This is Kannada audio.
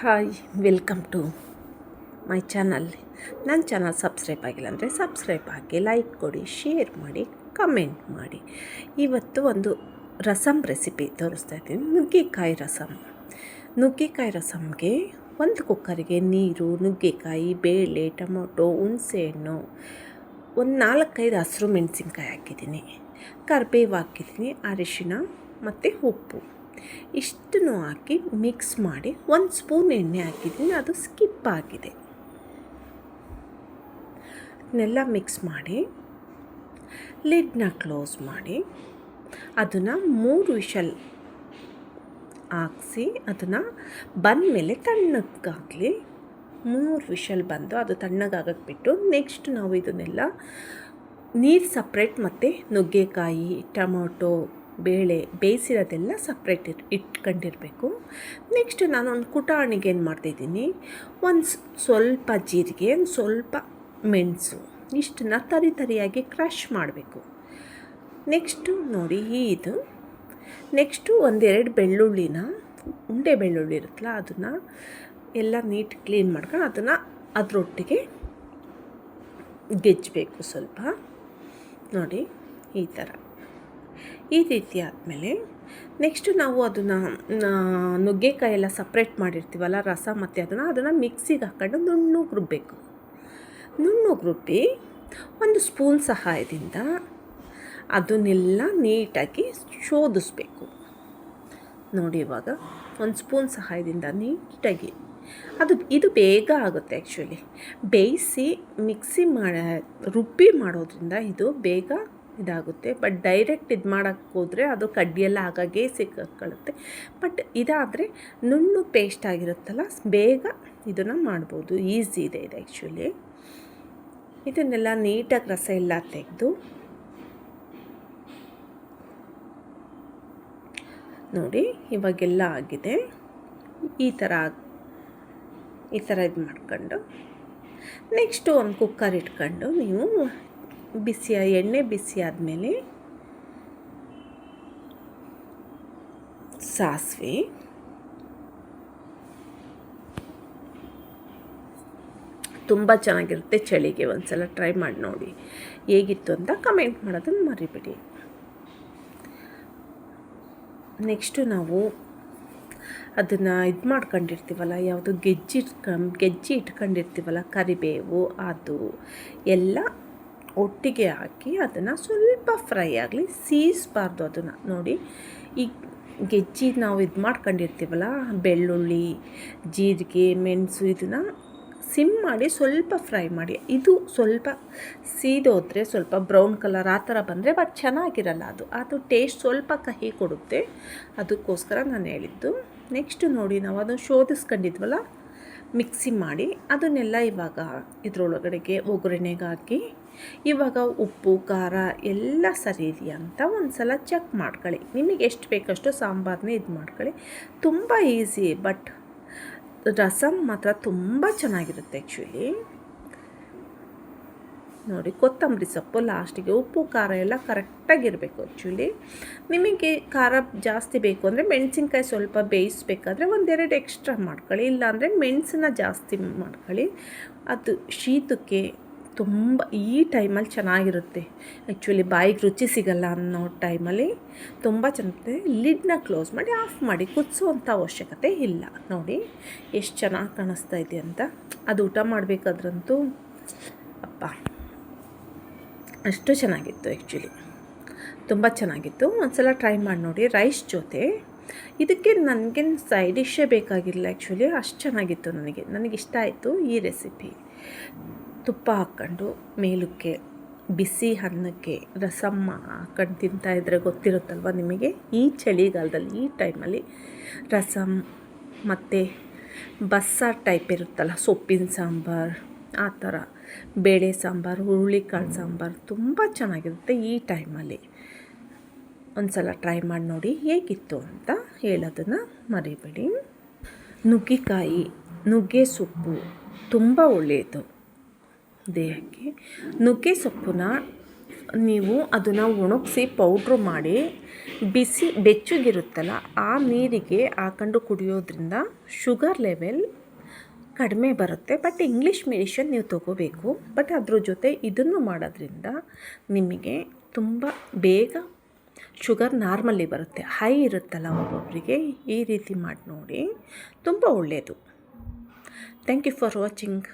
Hi, welcome to my channel. ನನ್ನ ಚಾನಲ್ ಸಬ್ಸ್ಕ್ರೈಬ್ ಆಗಿಲ್ಲ ಅಂದರೆ ಸಬ್ಸ್ಕ್ರೈಬ್ ಆಗಿ, ಲೈಕ್ ಕೊಡಿ, ಶೇರ್ ಮಾಡಿ, ಕಮೆಂಟ್ ಮಾಡಿ. ಇವತ್ತು ಒಂದು ರಸಮ್ ರೆಸಿಪಿ ತೋರಿಸ್ತಾ ಇದ್ದೀನಿ. ನುಗ್ಗೆಕಾಯಿ ರಸಮ್. ನುಗ್ಗೆಕಾಯಿ ರಸಮ್ಗೆ ಒಂದು ಕುಕ್ಕರಿಗೆ ನೀರು, ನುಗ್ಗೆಕಾಯಿ, ಬೇಳೆ, ಟೊಮೊಟೊ, ಹುಣಸೆಹಣ್ಣು, ಒಂದು 4-5 ಹಸಿರು ಮೆಣಸಿನ್ಕಾಯಿ ಹಾಕಿದ್ದೀನಿ, ಕರಿಬೇವು ಹಾಕಿದ್ದೀನಿ, ಅರಿಶಿಣ ಮತ್ತು ಉಪ್ಪು ಇಷ್ಟನ್ನು ಹಾಕಿ ಮಿಕ್ಸ್ ಮಾಡಿ 1 ಸ್ಪೂನ್ ಎಣ್ಣೆ ಹಾಕಿದ್ದೀನಿ, ಅದು ಸ್ಕಿಪ್ ಆಗಿದೆ. ಇದನ್ನೆಲ್ಲ ಮಿಕ್ಸ್ ಮಾಡಿ ಲಿಡ್ನ ಕ್ಲೋಸ್ ಮಾಡಿ ಅದನ್ನು 3 ವಿಷಲ್ ಹಾಕಿಸಿ ಅದನ್ನು ಬಂದಮೇಲೆ ತಣ್ಣಗಾಗಲಿ. 3 ವಿಷಲ್ ಬಂದು ಅದು ತಣ್ಣಗಾಗಕ್ಕೆ ಬಿಟ್ಟು ನೆಕ್ಸ್ಟ್ ನಾವು ಇದನ್ನೆಲ್ಲ ನೀರು ಸಪ್ರೇಟ್ ಮತ್ತು ನುಗ್ಗೆಕಾಯಿ, ಟೊಮೊಟೊ, ಬೇಳೆ ಬೇಯಿಸಿರೋದೆಲ್ಲ ಸಪ್ರೇಟ್ ಇಟ್ಕೊಂಡಿರಬೇಕು. ನೆಕ್ಸ್ಟ್ ನಾನೊಂದು ಕುಟಾಣಿಗೆ ಏನು ಮಾಡ್ತಾಯಿದ್ದೀನಿ, ಒಂದು ಸ್ವಲ್ಪ ಜೀರಿಗೆ, ಒಂದು ಸ್ವಲ್ಪ ಮೆಣಸು, ಇಷ್ಟನ್ನು ತರಿಯಾಗಿ ಕ್ರಷ್ ಮಾಡಬೇಕು. ನೆಕ್ಸ್ಟು ನೋಡಿ ಇದು ನೆಕ್ಸ್ಟು 1-2 ಬೆಳ್ಳುಳ್ಳಿನ, ಉಂಡೆ ಬೆಳ್ಳುಳ್ಳಿ ಇರುತ್ತಲ್ಲ ಅದನ್ನು ಎಲ್ಲ ನೀಟ್ ಕ್ಲೀನ್ ಮಾಡ್ಕೊಂಡು ಅದನ್ನು ಅದರೊಟ್ಟಿಗೆ ಗೆಜ್ಜಬೇಕು ಸ್ವಲ್ಪ. ನೋಡಿ ಈ ರೀತಿ ಆದಮೇಲೆ ನೆಕ್ಸ್ಟು ನಾವು ಅದನ್ನು ನುಗ್ಗೆಕಾಯಿ ಎಲ್ಲ ಸಪ್ರೇಟ್ ಮಾಡಿರ್ತೀವಲ್ಲ ರಸ, ಮತ್ತು ಅದನ್ನು ಮಿಕ್ಸಿಗೆ ಹಾಕ್ಕೊಂಡು ನುಣ್ಣಗೆ ರುಬ್ಬಬೇಕು. ನುಣ್ಣಗೆ ರುಬ್ಬಿ 1 ಸ್ಪೂನ್ ಸಹಾಯದಿಂದ ಅದನ್ನೆಲ್ಲ ನೀಟಾಗಿ ಶೋಧಿಸ್ಬೇಕು. ನೋಡಿ ಇವಾಗ 1 ಸ್ಪೂನ್ ಸಹಾಯದಿಂದ ನೀಟಾಗಿ ಇದು ಬೇಗ ಆಗುತ್ತೆ. ಆ್ಯಕ್ಚುಲಿ ಬೇಯಿಸಿ ಮಿಕ್ಸಿ ರುಬ್ಬಿ ಮಾಡೋದ್ರಿಂದ ಇದು ಬೇಗ ಇದಾಗುತ್ತೆ. ಬಟ್ ಡೈರೆಕ್ಟ್ ಇದು ಮಾಡೋಕ್ಕೆ ಹೋದರೆ ಅದು ಕಡ್ಡಿಯೆಲ್ಲ ಆಗಾಗೆ ಸಿಕ್ಕೊಳ್ಳುತ್ತೆ. ಬಟ್ ಇದಾದರೆ ನುಣ್ಣು ಪೇಸ್ಟ್ ಆಗಿರುತ್ತಲ್ಲ, ಬೇಗ ಇದನ್ನು ಮಾಡ್ಬೋದು. ಈಸಿ ಇದೆ ಇದು ಆ್ಯಕ್ಚುಲಿ. ಇದನ್ನೆಲ್ಲ ನೀಟಾಗಿ ರಸ ಎಲ್ಲ ತೆಗೆದು ನೋಡಿ ಇವಾಗೆಲ್ಲ ಆಗಿದೆ. ಈ ಥರ ಇದು ಮಾಡ್ಕೊಂಡು ನೆಕ್ಸ್ಟು ಒಂದು ಕುಕ್ಕರ್ ಇಟ್ಕೊಂಡು ನೀವು ಎಣ್ಣೆ ಬಿಸಿ ಆದಮೇಲೆ ಸಾಸಿವೆ, ತುಂಬ ಚೆನ್ನಾಗಿರುತ್ತೆ. ಚಳಿಗೆ ಒಂದು ಸಲ ಟ್ರೈ ಮಾಡಿ ನೋಡಿ ಹೇಗಿತ್ತು ಅಂತ ಕಮೆಂಟ್ ಮಾಡೋದನ್ನು ಮರಿಬೇಡಿ. ನೆಕ್ಸ್ಟು ನಾವು ಅದನ್ನು ಇದು ಮಾಡ್ಕೊಂಡಿರ್ತೀವಲ್ಲ, ಯಾವುದು ಗೆಜ್ಜಿ ಇಟ್ಕೊಂಡಿರ್ತೀವಲ್ಲ, ಕರಿಬೇವು, ಅದು ಎಲ್ಲ ಒಟ್ಟಿಗೆ ಹಾಕಿ ಅದನ್ನು ಸ್ವಲ್ಪ ಫ್ರೈ ಆಗಲಿ, ಸೀಸಬಾರ್ದು ಅದನ್ನು. ನೋಡಿ ಈ ಗೆಜ್ಜಿ ನಾವು ಇದು ಮಾಡ್ಕೊಂಡಿರ್ತೀವಲ್ಲ, ಬೆಳ್ಳುಳ್ಳಿ, ಜೀರಿಗೆ, ಮೆಣಸು, ಇದನ್ನು ಸಿಮ್ ಮಾಡಿ ಸ್ವಲ್ಪ ಫ್ರೈ ಮಾಡಿ. ಇದು ಸ್ವಲ್ಪ ಸೀದೋದ್ರೆ ಸ್ವಲ್ಪ ಬ್ರೌನ್ ಕಲರ್ ಆ ಥರ ಬಂದರೆ ಬಟ್ ಚೆನ್ನಾಗಿರಲ್ಲ. ಅದು ಟೇಸ್ಟ್ ಸ್ವಲ್ಪ ಕಹಿ ಕೊಡುತ್ತೆ, ಅದಕ್ಕೋಸ್ಕರ ನಾನು ಹೇಳಿದ್ದು. ನೆಕ್ಸ್ಟು ನೋಡಿ ನಾವು ಅದನ್ನು ಶೋಧಿಸ್ಕೊಂಡಿದ್ವಲ್ಲ ಮಿಕ್ಸಿ ಮಾಡಿ, ಅದನ್ನೆಲ್ಲ ಇವಾಗ ಇದರೊಳಗಡೆಗೆ ಒಗ್ಗರಣೆಗೆ ಹಾಕಿ ಇವಾಗ ಉಪ್ಪು, ಖಾರ ಎಲ್ಲ ಸರಿ ಇದೆಯಾ ಅಂತ ಒಂದು ಸಲ ಚೆಕ್ ಮಾಡ್ಕೊಳ್ಳಿ. ನಿಮಗೆ ಎಷ್ಟು ಬೇಕಷ್ಟು ಸಾಂಬಾರನ್ನೇ ಇದು ಮಾಡ್ಕೊಳ್ಳಿ. ತುಂಬ ಈಸಿ, ಬಟ್ ರಸಮ್ ಮಾತ್ರ ತುಂಬ ಚೆನ್ನಾಗಿರುತ್ತೆ ಆ್ಯಕ್ಚುಲಿ. ನೋಡಿ ಕೊತ್ತಂಬರಿ ಸೊಪ್ಪು ಲಾಸ್ಟಿಗೆ, ಉಪ್ಪು ಖಾರ ಎಲ್ಲ ಕರೆಕ್ಟಾಗಿರಬೇಕು. ಆ್ಯಕ್ಚುಲಿ ನಿಮಗೆ ಖಾರ ಜಾಸ್ತಿ ಬೇಕು ಅಂದರೆ ಮೆಣಸಿನ್ಕಾಯಿ ಸ್ವಲ್ಪ ಬೇಯಿಸ್ಬೇಕಾದ್ರೆ 1-2 ಎಕ್ಸ್ಟ್ರಾ ಮಾಡ್ಕೊಳ್ಳಿ, ಇಲ್ಲಾಂದರೆ ಮೆಣಸನ್ನ ಜಾಸ್ತಿ ಮಾಡ್ಕೊಳ್ಳಿ. ಅದು ಶೀತಕ್ಕೆ ತುಂಬ ಈ ಟೈಮಲ್ಲಿ ಚೆನ್ನಾಗಿರುತ್ತೆ. ಆ್ಯಕ್ಚುಲಿ ಬಾಯಿಗೆ ರುಚಿ ಸಿಗಲ್ಲ ಅನ್ನೋ ಟೈಮಲ್ಲಿ ತುಂಬ ಚೆನ್ನಾಗಿರುತ್ತೆ. ಲಿಡ್ನ ಕ್ಲೋಸ್ ಮಾಡಿ ಆಫ್ ಮಾಡಿ, ಕುದಿಸೋವಂಥ ಅವಶ್ಯಕತೆ ಇಲ್ಲ. ನೋಡಿ ಎಷ್ಟು ಚೆನ್ನಾಗಿ ಕಾಣಿಸ್ತಾ ಇದೆ ಅಂತ. ಅದು ಊಟ ಮಾಡಬೇಕಾದ್ರಂತೂ ಅಪ್ಪ ಅಷ್ಟು ಚೆನ್ನಾಗಿತ್ತು. ಆ್ಯಕ್ಚುಲಿ ತುಂಬ ಚೆನ್ನಾಗಿತ್ತು. ಒಂದು ಸಲ ಟ್ರೈ ಮಾಡಿ ನೋಡಿ ರೈಸ್ ಜೊತೆ. ಇದಕ್ಕೆ ನನಗೇನು ಸೈಡ್ ಡಿಶ್ಶೇ ಬೇಕಾಗಿಲ್ಲ ಆ್ಯಕ್ಚುಲಿ, ಅಷ್ಟು ಚೆನ್ನಾಗಿತ್ತು. ನನಗಿಷ್ಟ ಆಯಿತು ಈ ರೆಸಿಪಿ. ತುಪ್ಪ ಹಾಕ್ಕೊಂಡು ಮೇಲಕ್ಕೆ ಬಿಸಿ ಅನ್ನಕ್ಕೆ ರಸಮ್ಮ ಹಾಕ್ಕೊಂಡು ತಿಂತಾಯಿದ್ರೆ ಗೊತ್ತಿರುತ್ತಲ್ವ ನಿಮಗೆ. ಈ ಚಳಿಗಾಲದಲ್ಲಿ ಈ ಟೈಮಲ್ಲಿ ರಸಮ್ ಮತ್ತು ಬಸ್ಸಾರು ಟೈಪ್ ಇರುತ್ತಲ್ಲ, ಸೊಪ್ಪಿನ ಸಾಂಬಾರು ಆ ಥರ, ಬೇಳೆ ಸಾಂಬಾರು, ಹುರುಳಿಕಾಳು ಸಾಂಬಾರು ತುಂಬ ಚೆನ್ನಾಗಿರುತ್ತೆ ಈ ಟೈಮಲ್ಲಿ. ಒಂದು ಸಲ ಟ್ರೈ ಮಾಡಿ ನೋಡಿ ಹೇಗಿತ್ತು ಅಂತ ಹೇಳೋದನ್ನು ಮರಿಬೇಡಿ. ನುಗ್ಗೆಕಾಯಿ, ನುಗ್ಗೆ ಸೊಪ್ಪು ತುಂಬ ಒಳ್ಳೆಯದು ದೇಹಕ್ಕೆ. ನುಗ್ಗೆ ಸೊಪ್ಪನ್ನ ನೀವು ಅದನ್ನು ಒಣಗಿಸಿ ಪೌಡ್ರು ಮಾಡಿ ಬಿಸಿ ಬೆಚ್ಚಗಿರುತ್ತಲ್ಲ ಆ ನೀರಿಗೆ ಹಾಕೊಂಡು ಕುಡಿಯೋದ್ರಿಂದ ಶುಗರ್ ಲೆವೆಲ್ ಕಡಿಮೆ ಬರುತ್ತೆ. ಬಟ್ ಇಂಗ್ಲೀಷ್ ಮೆಡಿಷನ್ ನೀವು ತೊಗೋಬೇಕು. ಬಟ್ ಅದ್ರ ಜೊತೆ ಇದನ್ನು ಮಾಡೋದ್ರಿಂದ ನಿಮಗೆ ತುಂಬ ಬೇಗ ಶುಗರ್ ನಾರ್ಮಲ್ಲಿ ಬರುತ್ತೆ. ಹೈ ಇರುತ್ತಲ್ಲ ಒಬ್ಬೊಬ್ಬರಿಗೆ, ಈ ರೀತಿ ಮಾಡಿ ನೋಡಿ, ತುಂಬ ಒಳ್ಳೆಯದು. Thank you for watching.